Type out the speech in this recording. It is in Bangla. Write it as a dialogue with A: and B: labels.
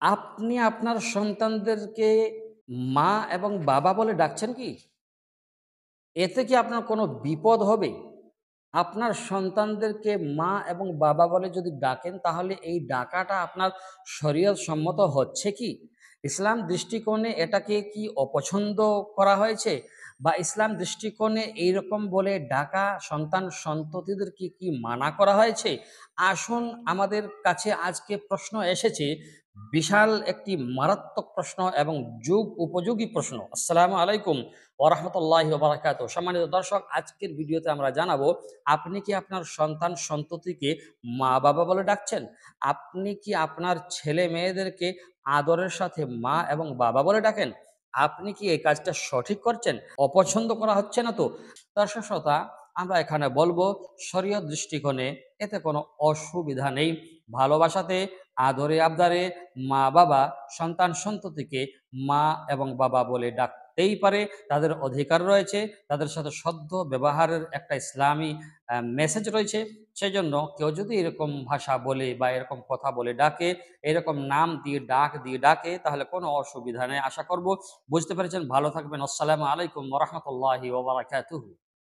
A: আপনি আপনার সন্তানদেরকে মা এবং বাবা বলে ডাকছেন কি? এতে কি আপনার কোনো বিপদ হবে? আপনার সন্তানদেরকে মা এবং বাবা বলে যদি ডাকেন, তাহলে এই ডাকাটা আপনার শরীয়ত সম্মত হচ্ছে কি? ইসলাম দৃষ্টিকোণে এটাকে কি অপছন্দ করা হয়েছে? বা ইসলাম দৃষ্টিকোণে এইরকম বলে ডাকা সন্তান-সন্ততিদেরকে কি মানা করা হয়েছে? আসুন, আমাদের কাছে আজকে প্রশ্ন এসেছে, বিশাল একটি মারাত্মক প্রশ্ন এবং যুগ উপযোগী প্রশ্ন। আসসালামু আলাইকুম ওয়া রাহমাতুল্লাহি ওয়া বারাকাতুহু। সম্মানিত দর্শক, আজকের ভিডিওতে আমরা জানাবো, আপনি কি আপনার সন্তান-সন্ততিকে মা-বাবা বলে ডাকছেন? আপনি কি আপনার ছেলে-মেয়েদেরকে আদরের সাথে মা এবং বাবা বলে ডাকেন? আপনি কি এই কাজটা সঠিক করছেন? অপছন্দ করা হচ্ছে না তো? দর্শক শ্রোতা, আমরা এখানে বলবো, শরীয়ত দৃষ্টিকোণে এতে কোনো অসুবিধা নেই। ভালোবাসাতে, আদরে আবদারে মা-বাবা সন্তান-সন্ততিকে মা এবং বাবা বলে ডাকতেই পারে। তাদের অধিকার রয়েছে। তাদের সাথে সদ্য ব্যবহারের একটা ইসলামী মেসেজ রয়েছে। সেজন্য কেউ যদি এরকম ভাষা বলে বা এরকম কথা বলে ডাকে, এরকম নাম দিয়ে ডাক দিয়ে ডাকে, তাহলে কোনো অসুবিধা নেই। আশা করব বুঝতে পেরেছেন। ভালো থাকবেন। আসসালামু আলাইকুম ওয়া রাহমাতুল্লাহি ওয়া বারাকাতুহু।